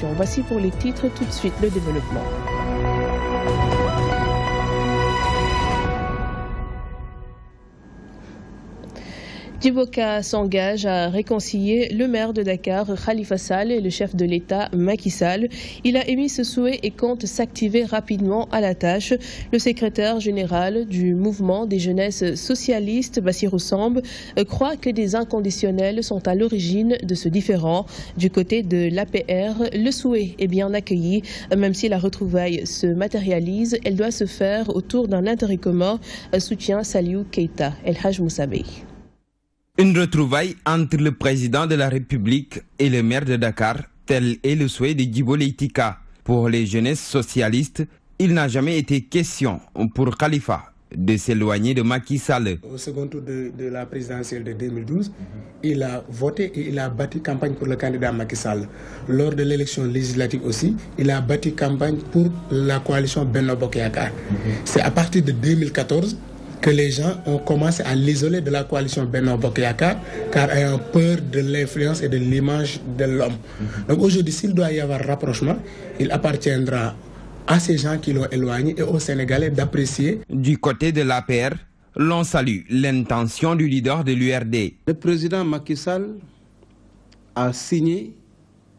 Voici pour les titres, tout de suite le développement. Djiboka s'engage à réconcilier le maire de Dakar, Khalifa Sall, et le chef de l'État, Macky Sall. Il a émis ce souhait et compte s'activer rapidement à la tâche. Le secrétaire général du mouvement des jeunesses socialistes, Bassirou Samb, croit que des inconditionnels sont à l'origine de ce différend. Du côté de l'APR, le souhait est bien accueilli. Même si la retrouvaille se matérialise, elle doit se faire autour d'un intérêt commun, soutient Saliou Keita, El Haj Moussabé. Une retrouvaille entre le président de la République et le maire de Dakar, tel est le souhait de Djibo Leïtika. Pour les jeunesses socialistes, il n'a jamais été question pour Khalifa de s'éloigner de Macky Sall. Au second tour de la présidentielle de 2012, il a voté et il a bâti campagne pour le candidat Macky Sall. Lors de l'élection législative aussi, il a bâti campagne pour la coalition Benno Bokk Yakaar. C'est à partir de 2014 que les gens ont commencé à l'isoler de la coalition Benno Bokk Yakaar, car ayant peur de l'influence et de l'image de l'homme. Donc aujourd'hui, s'il doit y avoir rapprochement, il appartiendra à ces gens qui l'ont éloigné et aux Sénégalais d'apprécier. Du côté de l'APR, l'on salue l'intention du leader de l'URD. Le président Macky Sall a signé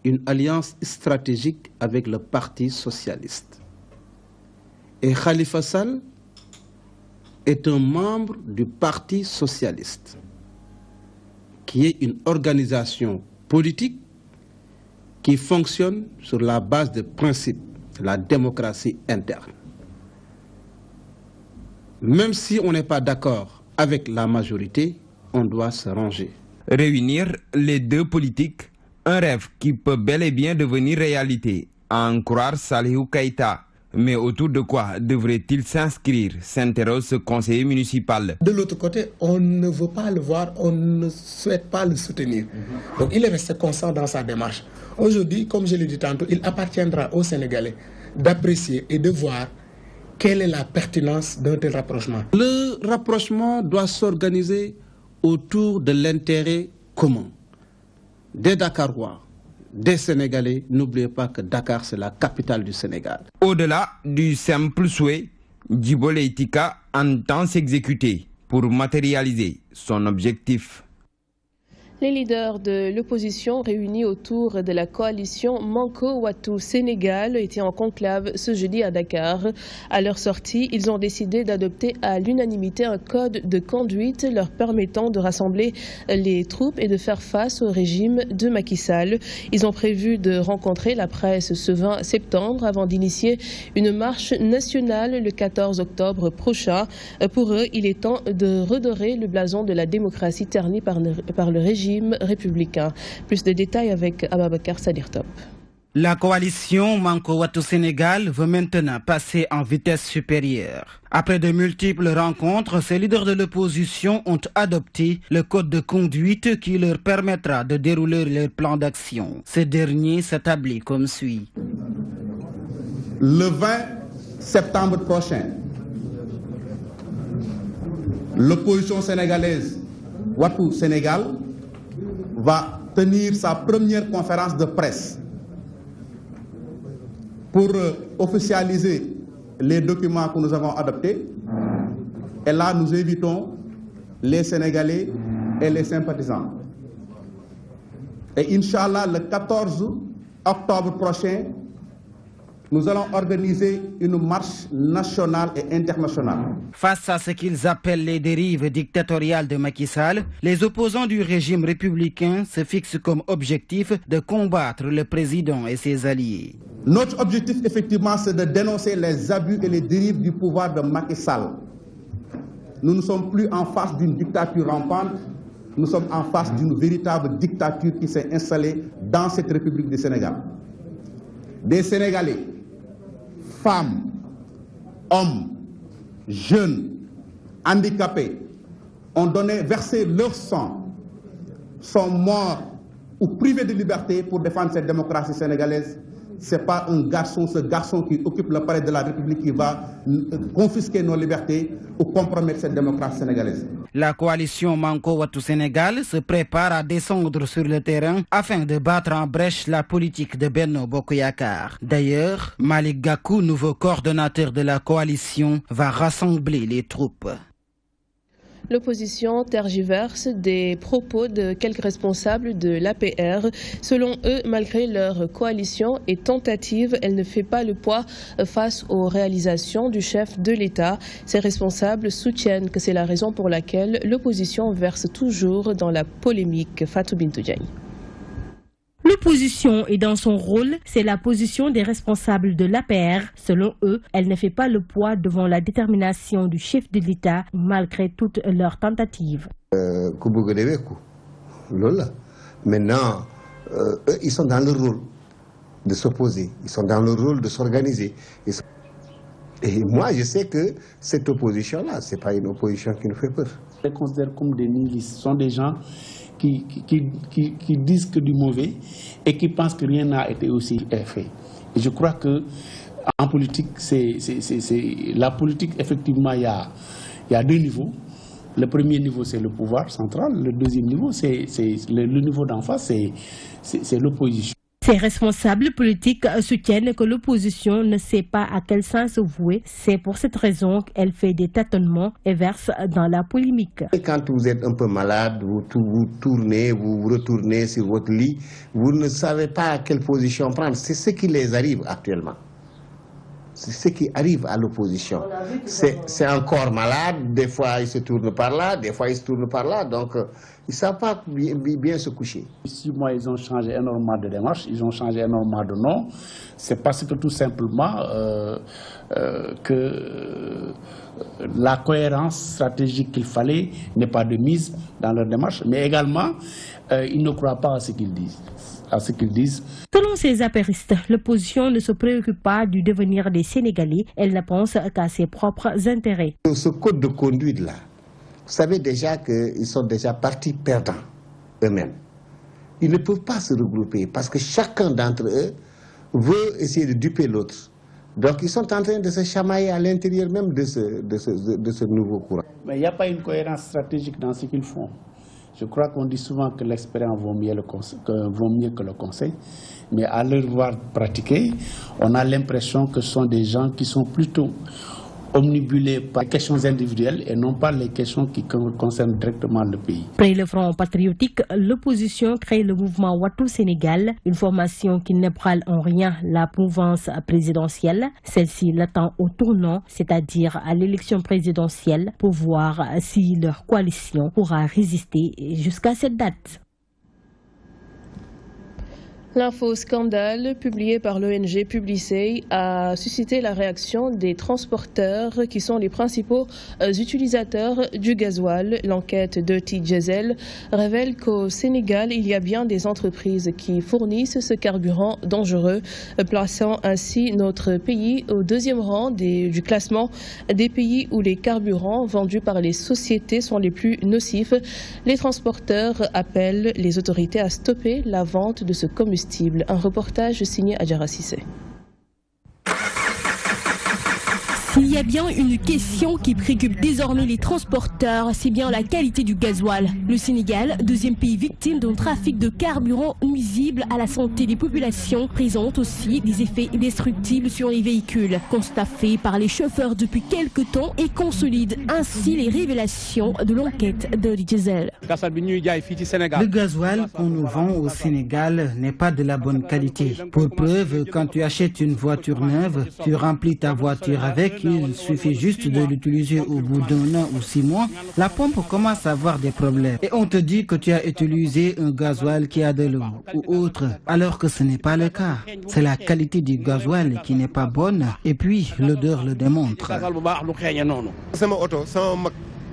une alliance stratégique avec le Parti socialiste. Et Khalifa Sall est un membre du Parti socialiste, qui est une organisation politique qui fonctionne sur la base des principes de la démocratie interne. Même si on n'est pas d'accord avec la majorité, on doit se ranger. Réunir les deux politiques, un rêve qui peut bel et bien devenir réalité, à en croire Saliou Keita. Mais autour de quoi devrait-il s'inscrire, s'interroge ce conseiller municipal. De l'autre côté, on ne veut pas le voir, on ne souhaite pas le soutenir. Donc il est resté constant dans sa démarche. Aujourd'hui, comme je l'ai dit tantôt, il appartiendra aux Sénégalais d'apprécier et de voir quelle est la pertinence d'un tel rapprochement. Le rapprochement doit s'organiser autour de l'intérêt commun des Dakarois, des Sénégalais. N'oubliez pas que Dakar, c'est la capitale du Sénégal. Au-delà du simple souhait, Djibo Leïtika entend s'exécuter pour matérialiser son objectif. Les leaders de l'opposition réunis autour de la coalition Manko Wattu Sénégal étaient en conclave ce jeudi à Dakar. À leur sortie, ils ont décidé d'adopter à l'unanimité un code de conduite leur permettant de rassembler les troupes et de faire face au régime de Macky Sall. Ils ont prévu de rencontrer la presse ce 20 septembre avant d'initier une marche nationale le 14 octobre prochain. Pour eux, il est temps de redorer le blason de la démocratie ternie par le régime républicain. Plus de détails avec Ababakar Sadir Top. La coalition Manko Wattu Sénégal veut maintenant passer en vitesse supérieure. Après de multiples rencontres, ces leaders de l'opposition ont adopté le code de conduite qui leur permettra de dérouler leur plan d'action. Ce dernier s'établit comme suit. Le 20 septembre prochain, l'opposition sénégalaise Wattu Sénégal va tenir sa première conférence de presse pour officialiser les documents que nous avons adoptés. Et là, nous invitons les Sénégalais et les sympathisants. Et Inch'Allah, le 14 octobre prochain, nous allons organiser une marche nationale et internationale. Face à ce qu'ils appellent les dérives dictatoriales de Macky Sall, les opposants du régime républicain se fixent comme objectif de combattre le président et ses alliés. Notre objectif, effectivement, c'est de dénoncer les abus et les dérives du pouvoir de Macky Sall. Nous ne sommes plus en face d'une dictature rampante, nous sommes en face d'une véritable dictature qui s'est installée dans cette République du Sénégal. Des Sénégalais, femmes, hommes, jeunes, handicapés, ont versé leur sang, sont morts ou privés de liberté pour défendre cette démocratie sénégalaise. Ce n'est pas un garçon, ce garçon qui occupe le palais de la République qui va confisquer nos libertés ou compromettre cette démocratie sénégalaise. La coalition Manko Wattu Sénégal se prépare à descendre sur le terrain afin de battre en brèche la politique de Benno Bokk Yakaar. D'ailleurs, Malick Gakou, nouveau coordonnateur de la coalition, va rassembler les troupes. L'opposition tergiverse des propos de quelques responsables de l'APR. Selon eux, malgré leur coalition et tentative, elle ne fait pas le poids face aux réalisations du chef de l'État. Ces responsables soutiennent que c'est la raison pour laquelle l'opposition verse toujours dans la polémique. Fatou Bintou Diagne. L'opposition est dans son rôle, c'est la position des responsables de l'APR. Selon eux, elle ne fait pas le poids devant la détermination du chef de l'État malgré toutes leurs tentatives. Maintenant, eux, ils sont dans le rôle de s'opposer, ils sont dans le rôle de s'organiser. Et moi, je sais que cette opposition-là, ce n'est pas une opposition qui nous fait peur. Je les considère comme des nihilistes. Ce sont des gens qui disent que du mauvais et qui pensent que rien n'a été aussi fait. Et je crois que en politique, la politique, effectivement, il y a deux niveaux. Le premier niveau, c'est le pouvoir central. Le deuxième niveau, c'est le niveau d'en face, c'est l'opposition. Ces responsables politiques soutiennent que l'opposition ne sait pas à quel sens se vouer. C'est pour cette raison qu'elle fait des tâtonnements et verse dans la polémique. Et quand vous êtes un peu malade, vous tournez, vous retournez sur votre lit, vous ne savez pas à quelle position prendre. C'est ce qui les arrive actuellement. C'est ce qui arrive à l'opposition. C'est un corps malade, des fois ils se tournent par là, des fois ils se tournent par là, donc ils ne savent pas bien se coucher. 6 mois, ils ont changé énormément de démarches, ils ont changé énormément de noms. C'est parce que tout simplement que la cohérence stratégique qu'il fallait n'est pas de mise dans leur démarche, mais également ils ne croient pas à ce qu'ils disent. Selon ces apéristes, l'opposition ne se préoccupe pas du devenir des Sénégalais, elle ne pense qu'à ses propres intérêts. Ce code de conduite-là, vous savez déjà qu'ils sont déjà partis perdants eux-mêmes. Ils ne peuvent pas se regrouper parce que chacun d'entre eux veut essayer de duper l'autre. Donc ils sont en train de se chamailler à l'intérieur même de ce nouveau courant. Mais il n'y a pas une cohérence stratégique dans ce qu'ils font. Je crois qu'on dit souvent que l'expérience vaut mieux que le conseil, mais à leur voir pratiquer, on a l'impression que ce sont des gens qui sont plutôt omnibulés par les questions individuelles et non pas les questions qui concernent directement le pays. Après le Front patriotique, l'opposition crée le mouvement Wattu Sénégal, une formation qui n'ébranle en rien la mouvance présidentielle. Celle-ci l'attend au tournant, c'est-à-dire à l'élection présidentielle, pour voir si leur coalition pourra résister jusqu'à cette date. L'info scandale publié par l'ONG Publicey a suscité la réaction des transporteurs qui sont les principaux utilisateurs du gasoil. L'enquête de Diesel révèle qu'au Sénégal, il y a bien des entreprises qui fournissent ce carburant dangereux, plaçant ainsi notre pays au 2e rang du classement des pays où les carburants vendus par les sociétés sont les plus nocifs. Les transporteurs appellent les autorités à stopper la vente de ce combustible. Un reportage signé Adjara Sissé. Il y a bien une question qui préoccupe désormais les transporteurs, c'est bien la qualité du gasoil. Le Sénégal, 2e pays victime d'un trafic de carburant nuisible à la santé des populations, présente aussi des effets destructibles sur les véhicules. Constat fait par les chauffeurs depuis quelques temps et consolide ainsi les révélations de l'enquête de Diesel. Le gasoil qu'on nous vend au Sénégal n'est pas de la bonne qualité. Pour preuve, quand tu achètes une voiture neuve, tu remplis ta voiture avec. Il suffit juste de l'utiliser au bout d'1 an ou 6 mois, la pompe commence à avoir des problèmes. Et on te dit que tu as utilisé un gasoil qui a de l'eau ou autre, alors que ce n'est pas le cas. C'est la qualité du gasoil qui n'est pas bonne et puis l'odeur le démontre.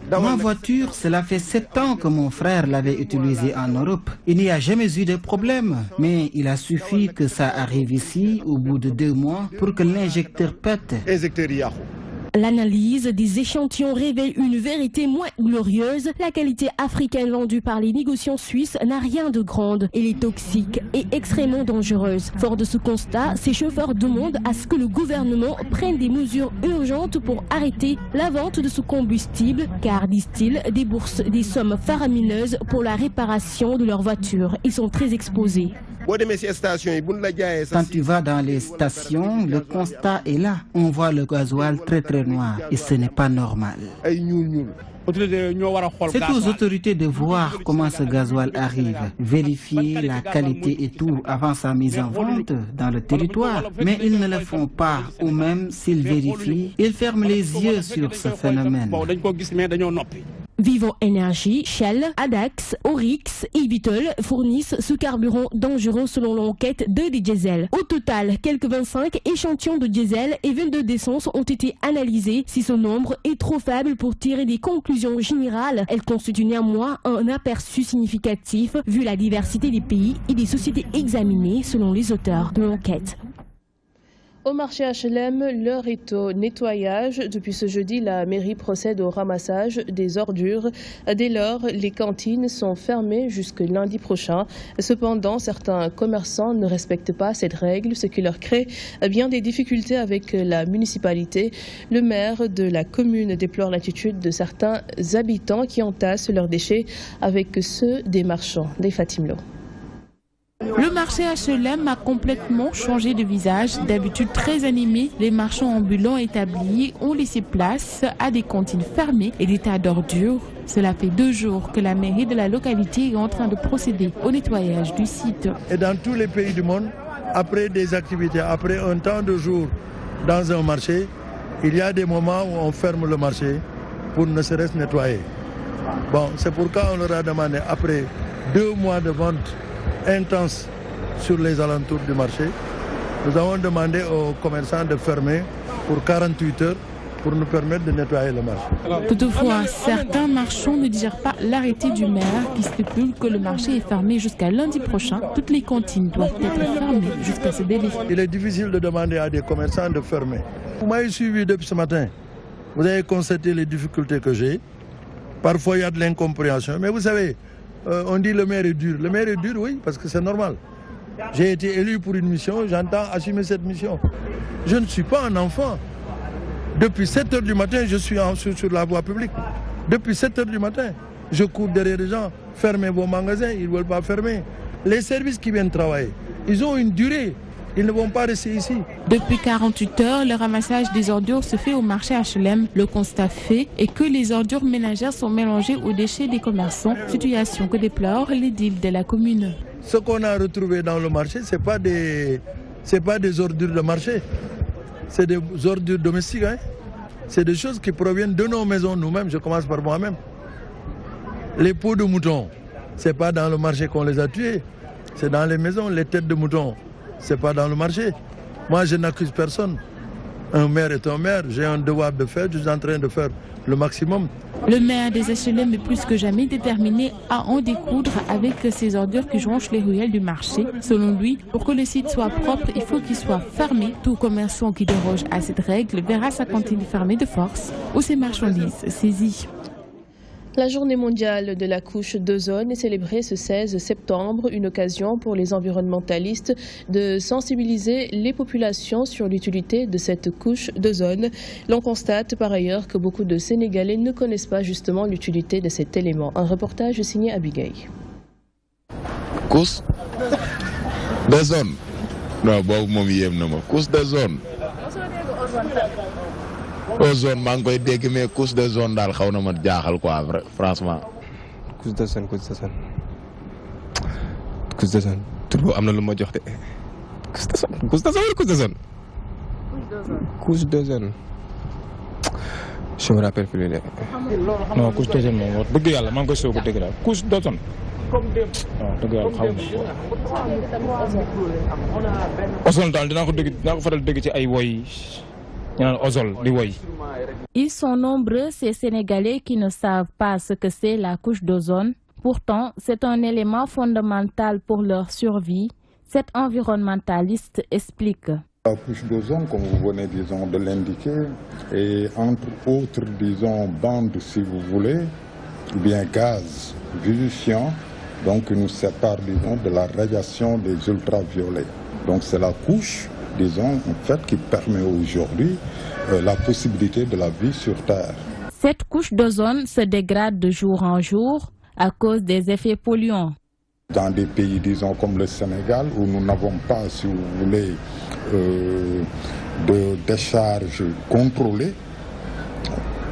Ma voiture, cela fait 7 ans que mon frère l'avait utilisée en Europe. Il n'y a jamais eu de problème, mais il a suffi que ça arrive ici au bout de 2 mois pour que l'injecteur pète. L'analyse des échantillons révèle une vérité moins glorieuse. La qualité africaine vendue par les négociants suisses n'a rien de grande. Elle est toxique et extrêmement dangereuse. Fort de ce constat, ces chauffeurs demandent à ce que le gouvernement prenne des mesures urgentes pour arrêter la vente de ce combustible, car, disent-ils, déboursent des sommes faramineuses pour la réparation de leurs voitures. Ils sont très exposés. Quand tu vas dans les stations, le constat est là. On voit le gasoil très noir et ce n'est pas normal. C'est aux autorités de voir comment ce gasoil arrive, vérifier la qualité et tout avant sa mise en vente dans le territoire. Mais ils ne le font pas, ou même s'ils vérifient, ils ferment les yeux sur ce phénomène. Vivo Energy, Shell, Adax, Oryx et Vitol fournissent ce carburant dangereux selon l'enquête de diesel. Au total, quelques 25 échantillons de diesel et 22 d'essence ont été analysés. Si ce nombre est trop faible pour tirer des conclusions générales, elle constitue néanmoins un aperçu significatif vu la diversité des pays et des sociétés examinées selon les auteurs de l'enquête. Au marché HLM, l'heure est au nettoyage. Depuis ce jeudi, la mairie procède au ramassage des ordures. Dès lors, les cantines sont fermées jusque lundi prochain. Cependant, certains commerçants ne respectent pas cette règle, ce qui leur crée bien des difficultés avec la municipalité. Le maire de la commune déplore l'attitude de certains habitants qui entassent leurs déchets avec ceux des marchands. Des Fatimlo. Le marché HLM a complètement changé de visage. D'habitude très animé, les marchands ambulants établis ont laissé place à des cantines fermées et des tas d'ordures. Cela fait 2 jours que la mairie de la localité est en train de procéder au nettoyage du site. Et dans tous les pays du monde, après des activités, après un temps de jour dans un marché, il y a des moments où on ferme le marché pour ne serait-ce nettoyer. Bon, c'est pourquoi on leur a demandé, après 2 mois de vente intense sur les alentours du marché, nous avons demandé aux commerçants de fermer pour 48 heures pour nous permettre de nettoyer le marché. Toutefois, certains marchands ne digèrent pas l'arrêté du maire qui stipule que le marché est fermé jusqu'à lundi prochain. Toutes les cantines doivent être fermées jusqu'à ce délai. Il est difficile de demander à des commerçants de fermer. Vous m'avez suivi depuis ce matin. Vous avez constaté les difficultés que j'ai. Parfois, il y a de l'incompréhension. Mais vous savez, on dit le maire est dur. Le maire est dur, oui, parce que c'est normal. J'ai été élu pour une mission, j'entends assumer cette mission. Je ne suis pas un enfant. Depuis 7 h du matin, je suis sur la voie publique. Depuis 7 h du matin, je cours derrière les gens. Fermez vos magasins, ils ne veulent pas fermer. Les services qui viennent travailler, ils ont une durée. Ils ne vont pas rester ici. Depuis 48 heures, le ramassage des ordures se fait au marché HLM. Le constat fait est que les ordures ménagères sont mélangées aux déchets des commerçants, situation que déplorent les l'édile de la commune. Ce qu'on a retrouvé dans le marché, ce n'est pas des ordures de marché, c'est des ordures domestiques. Hein? C'est des choses qui proviennent de nos maisons nous-mêmes, je commence par moi-même. Les peaux de mouton, ce n'est pas dans le marché qu'on les a tués, c'est dans les maisons, les têtes de mouton. Ce n'est pas dans le marché. Moi, je n'accuse personne. Un maire est un maire. J'ai un devoir de faire. Je suis en train de faire le maximum. Le maire des HLM est plus que jamais déterminé à en découdre avec ces ordures qui jonchent les ruelles du marché. Selon lui, pour que le site soit propre, il faut qu'il soit fermé. Tout commerçant qui déroge à cette règle verra sa cantine fermée de force ou ses marchandises saisies. La journée mondiale de la couche d'ozone est célébrée ce 16 septembre, une occasion pour les environnementalistes de sensibiliser les populations sur l'utilité de cette couche d'ozone. L'on constate par ailleurs que beaucoup de Sénégalais ne connaissent pas justement l'utilité de cet élément. Un reportage signé Abigail. Couche d'ozone. Non, couche d'ozone. Ozone maa ngi koy dégg mais couche de zone daal xaw na ma jaaxal quoi franchement. couche d'ozone tur boobu am na lu ma jox de. couche d'ozone. couche d'ozone. je me rappelle plus de. non couche d'ozone moom wax dëgg yàlla maa ngi koy soog a dégg daal couche d'ozone. waaw dëgg yàlla xaw ma. ozone daal dinaa ko faral dégg ci ay woy. Ils sont nombreux, ces Sénégalais, qui ne savent pas ce que c'est la couche d'ozone. Pourtant, c'est un élément fondamental pour leur survie. Cet environnementaliste explique. La couche d'ozone, comme vous venez, disons, de l'indiquer, et entre autres, disons, bandes, si vous voulez, ou bien gaz vivifiant, donc nous sépare, disons, de la radiation des ultraviolets. Donc c'est la couche, disons, en fait, qui permet aujourd'hui la possibilité de la vie sur Terre. Cette couche d'ozone se dégrade de jour en jour à cause des effets polluants. Dans des pays, disons, comme le Sénégal, où nous n'avons pas, si vous voulez, de décharge contrôlée,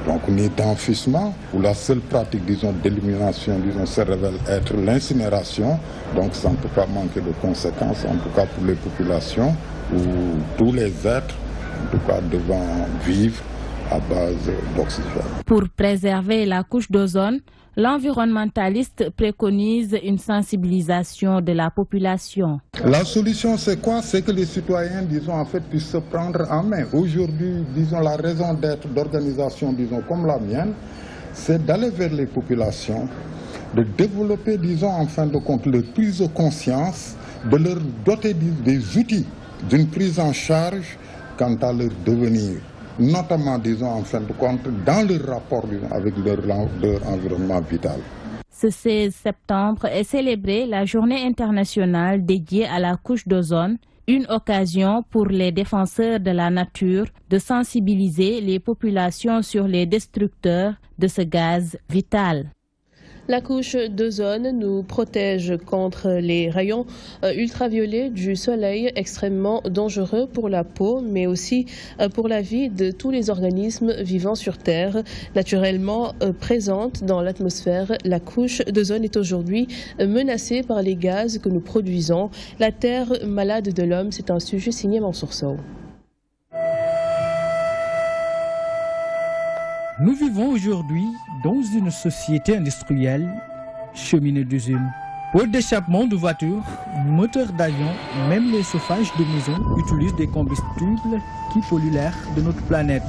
donc ni d'enfouissement, où la seule pratique, disons, d'élimination, disons, se révèle être l'incinération, donc ça ne peut pas manquer de conséquences, en tout cas pour les populations, où tous les êtres, en tout cas, devant vivre à base d'oxygène. Pour préserver la couche d'ozone, l'environnementaliste préconise une sensibilisation de la population. La solution, c'est quoi? C'est que les citoyens, disons, en fait, puissent se prendre en main. Aujourd'hui, disons, la raison d'être d'organisations, disons, comme la mienne, c'est d'aller vers les populations, de développer, disons, en fin de compte, leur prise de conscience, de leur doter des outils d'une prise en charge quant à leur devenir, notamment, disons, en fin de compte, dans leur rapport, disons, avec leur environnement vital. Ce 16 septembre est célébrée la journée internationale dédiée à la couche d'ozone, une occasion pour les défenseurs de la nature de sensibiliser les populations sur les destructeurs de ce gaz vital. La couche d'ozone nous protège contre les rayons ultraviolets du soleil extrêmement dangereux pour la peau, mais aussi pour la vie de tous les organismes vivant sur Terre. Naturellement présente dans l'atmosphère, la couche d'ozone est aujourd'hui menacée par les gaz que nous produisons. La Terre malade de l'homme, c'est un sujet signé Mansour. Nous vivons aujourd'hui dans une société industrielle cheminée d'usines. Pour d'échappement de voitures, moteurs d'avions, même les chauffages de maisons utilisent des combustibles qui polluent l'air de notre planète.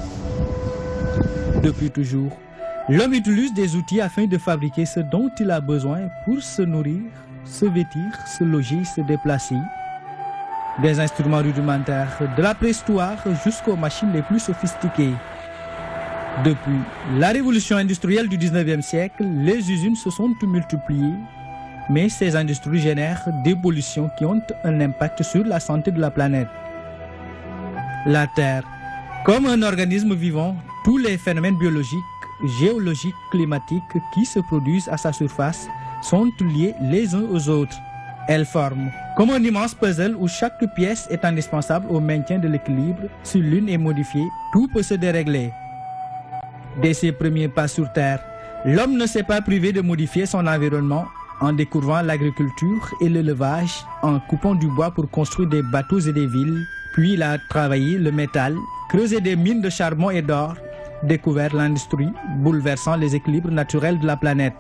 Depuis toujours, l'homme utilise des outils afin de fabriquer ce dont il a besoin pour se nourrir, se vêtir, se loger, se déplacer. Des instruments rudimentaires de la préhistoire jusqu'aux machines les plus sophistiquées. Depuis la révolution industrielle du 19e siècle, les usines se sont multipliées, mais ces industries génèrent des pollutions qui ont un impact sur la santé de la planète. La Terre, comme un organisme vivant, tous les phénomènes biologiques, géologiques, climatiques qui se produisent à sa surface sont liés les uns aux autres. Elles forment comme un immense puzzle où chaque pièce est indispensable au maintien de l'équilibre. Si l'une est modifiée, tout peut se dérégler. Dès ses premiers pas sur Terre, l'homme ne s'est pas privé de modifier son environnement en découvrant l'agriculture et l'élevage, en coupant du bois pour construire des bateaux et des villes. Puis il a travaillé le métal, creusé des mines de charbon et d'or, découvert l'industrie, bouleversant les équilibres naturels de la planète.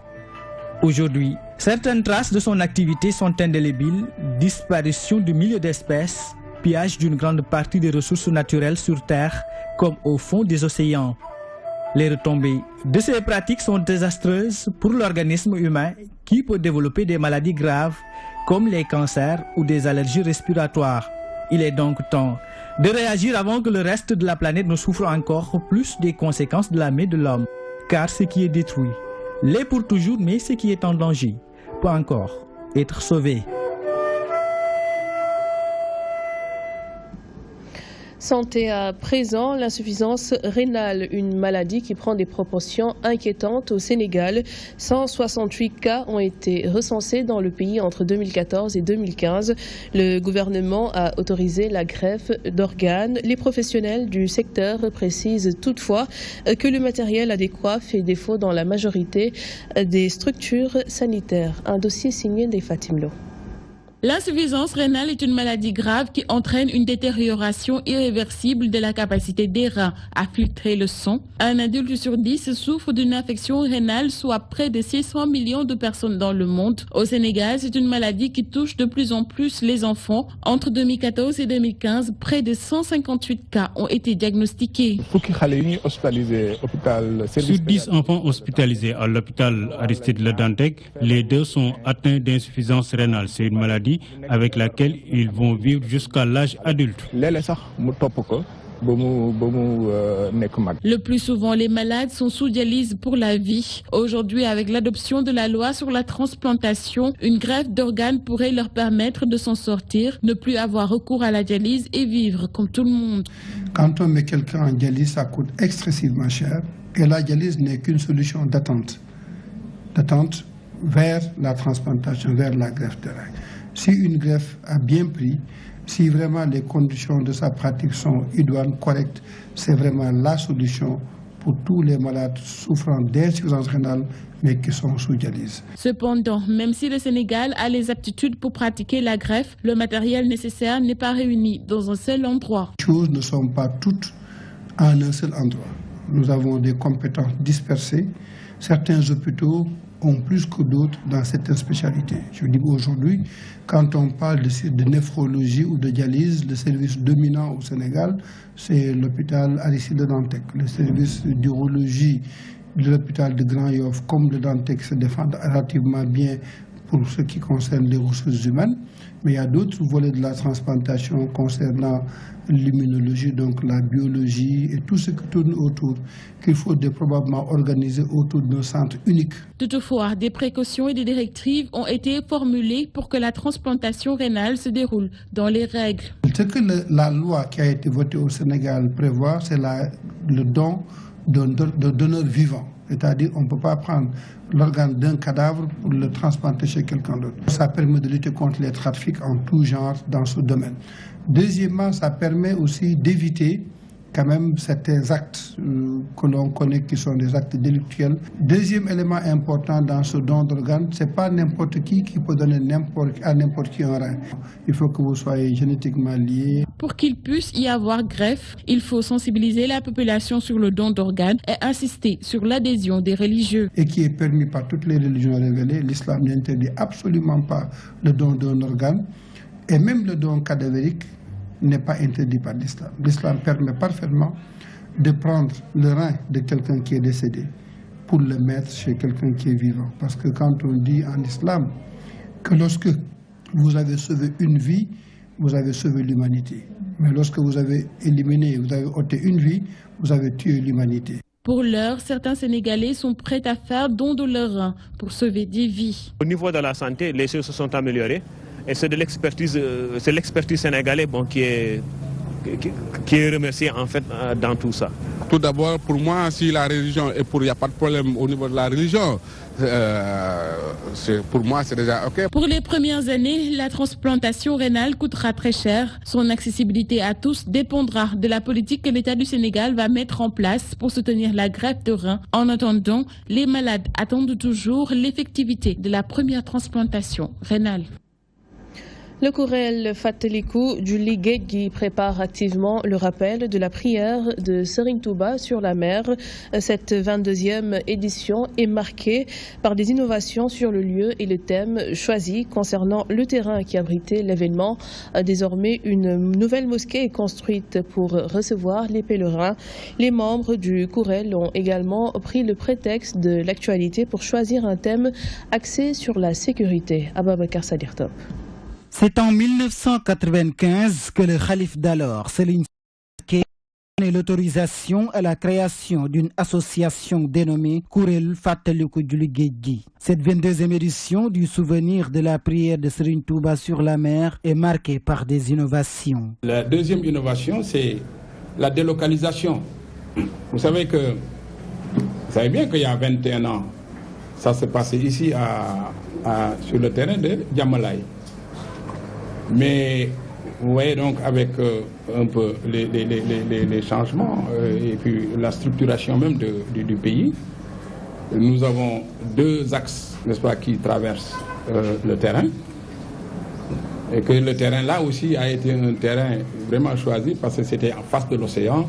Aujourd'hui, certaines traces de son activité sont indélébiles, disparition de milliers d'espèces, pillage d'une grande partie des ressources naturelles sur Terre, comme au fond des océans. Les retombées de ces pratiques sont désastreuses pour l'organisme humain qui peut développer des maladies graves comme les cancers ou des allergies respiratoires. Il est donc temps de réagir avant que le reste de la planète ne souffre encore plus des conséquences de la main de l'homme. Car ce qui est détruit l'est pour toujours, mais ce qui est en danger peut encore être sauvé. Santé à présent, l'insuffisance rénale, une maladie qui prend des proportions inquiétantes au Sénégal. 168 cas ont été recensés dans le pays entre 2014 et 2015. Le gouvernement a autorisé la greffe d'organes. Les professionnels du secteur précisent toutefois que le matériel adéquat fait défaut dans la majorité des structures sanitaires. Un dossier signé des Fatimlo. L'insuffisance rénale est une maladie grave qui entraîne une détérioration irréversible de la capacité des reins à filtrer le sang. Un adulte sur 10 souffre d'une infection rénale, soit près de 600 millions de personnes dans le monde. Au Sénégal, c'est une maladie qui touche de plus en plus les enfants. Entre 2014 et 2015, près de 158 cas ont été diagnostiqués. Sur 10 enfants hospitalisés à l'hôpital Aristide Le Dantec, les 2 sont atteints d'insuffisance rénale. C'est une maladie vie avec laquelle ils vont vivre jusqu'à l'âge adulte. Le plus souvent, les malades sont sous dialyse pour la vie. Aujourd'hui, avec l'adoption de la loi sur la transplantation, une greffe d'organes pourrait leur permettre de s'en sortir, ne plus avoir recours à la dialyse et vivre comme tout le monde. Quand on met quelqu'un en dialyse, ça coûte excessivement cher. Et la dialyse n'est qu'une solution d'attente vers la transplantation, vers la greffe de rein. Si une greffe a bien pris, si vraiment les conditions de sa pratique sont idoines, correctes, c'est vraiment la solution pour tous les malades souffrant d'insuffisance rénale, mais qui sont sous dialyse. Cependant, même si le Sénégal a les aptitudes pour pratiquer la greffe, le matériel nécessaire n'est pas réuni dans un seul endroit. Les choses ne sont pas toutes en un seul endroit. Nous avons des compétences dispersées. Certains hôpitaux ont plus que d'autres dans certaines spécialités. Je dis aujourd'hui, quand on parle de néphrologie ou de dialyse, le service dominant au Sénégal, c'est l'hôpital Aristide Le Dantec. Le service d'urologie de l'hôpital de Grand Yoff, comme le Dantec, se défendent relativement bien pour ce qui concerne les ressources humaines. Mais il y a d'autres volets de la transplantation concernant l'immunologie, donc la biologie et tout ce qui tourne autour, qu'il faut probablement organiser autour d'un centre unique. Toutefois, des précautions et des directives ont été formulées pour que la transplantation rénale se déroule dans les règles. Ce que la loi qui a été votée au Sénégal prévoit, c'est le don d'un donneur vivant. C'est-à-dire qu'on ne peut pas prendre l'organe d'un cadavre pour le transplanter chez quelqu'un d'autre. Ça permet de lutter contre les trafics en tout genre dans ce domaine. Deuxièmement, ça permet aussi d'éviter quand même certains actes que l'on connaît qui sont des actes délictuels. Deuxième élément important dans ce don d'organes, ce n'est pas n'importe qui peut donner à n'importe qui un rein. Il faut que vous soyez génétiquement liés. Pour qu'il puisse y avoir greffe, il faut sensibiliser la population sur le don d'organes et insister sur l'adhésion des religieux. Et qui est permis par toutes les religions révélées, l'islam n'interdit absolument pas le don d'un organe. Et même le don cadavérique n'est pas interdit par l'islam. L'islam permet parfaitement de prendre le rein de quelqu'un qui est décédé pour le mettre chez quelqu'un qui est vivant. Parce que quand on dit en islam que lorsque vous avez sauvé une vie, vous avez sauvé l'humanité. Mais lorsque vous avez éliminé, vous avez ôté une vie, vous avez tué l'humanité. Pour l'heure, certains Sénégalais sont prêts à faire don de leur rein pour sauver des vies. Au niveau de la santé, les choses se sont améliorées. Et c'est de l'expertise, sénégalaise qui est remerciée en fait dans tout ça. Tout d'abord, pour moi, si la religion est pour, il n'y a pas de problème au niveau de la religion. Pour moi, c'est déjà OK. Pour les premières années, la transplantation rénale coûtera très cher. Son accessibilité à tous dépendra de la politique que l'État du Sénégal va mettre en place pour soutenir la greffe de rein. En attendant, les malades attendent toujours l'effectivité de la première transplantation rénale. Le Kourel Fatelikou du Ligegi prépare activement le rappel de la prière de Serigne Touba sur la mer. Cette 22e édition est marquée par des innovations sur le lieu et le thème choisi concernant le terrain qui abritait l'événement. Désormais, une nouvelle mosquée est construite pour recevoir les pèlerins. Les membres du Kourel ont également pris le prétexte de l'actualité pour choisir un thème axé sur la sécurité. Ababakar Sadir Top. C'est en 1995 que le calife d'alors, Serigne Touba, a donné l'autorisation à la création d'une association dénommée Kourel Fatelikou du Ligegi. Cette 22e édition du souvenir de la prière de Serigne Touba sur la mer est marquée par des innovations. La deuxième innovation, c'est la délocalisation. Vous savez bien qu'il y a 21 ans, ça s'est passé ici sur le terrain de Diamalaye. Mais vous voyez donc avec un peu les changements et puis la structuration même du pays, nous avons deux axes, n'est-ce pas, qui traversent le terrain. Et que le terrain là aussi a été un terrain vraiment choisi parce que c'était en face de l'océan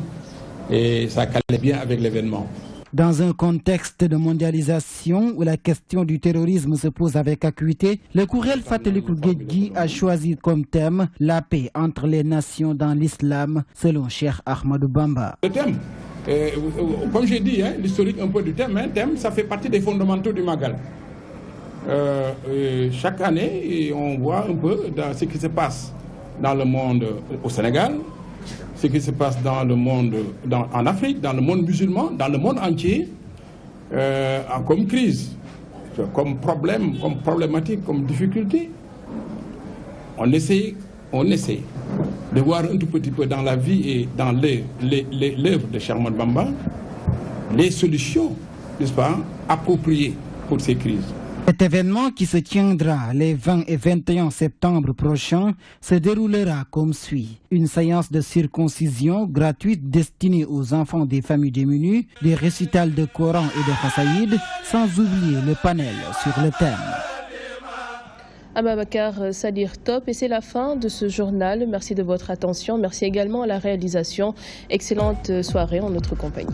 et ça calait bien avec l'événement. Dans un contexte de mondialisation où la question du terrorisme se pose avec acuité, le Kourel Fatelikou Gedji a choisi comme thème la paix entre les nations dans l'islam, selon Cheikh Ahmadou Bamba. Le thème, comme j'ai dit, l'historique un peu du thème, ça fait partie des fondamentaux du Magal. chaque année, on voit un peu dans ce qui se passe dans le monde au Sénégal, ce qui se passe dans le monde en Afrique, dans le monde musulman, dans le monde entier, comme crise, comme problème, comme problématique, comme difficulté. On essaie de voir un tout petit peu dans la vie et dans l'œuvre de Cheikh Ahmadou Bamba les solutions, n'est-ce pas, appropriées pour ces crises. Cet événement qui se tiendra les 20 et 21 septembre prochains se déroulera comme suit. Une séance de circoncision gratuite destinée aux enfants des familles démunies, des récitals de Coran et de Khassaïd, sans oublier le panel sur le thème. Ababakar Sadir Top, et c'est la fin de ce journal. Merci de votre attention. Merci également à la réalisation. Excellente soirée en notre compagnie.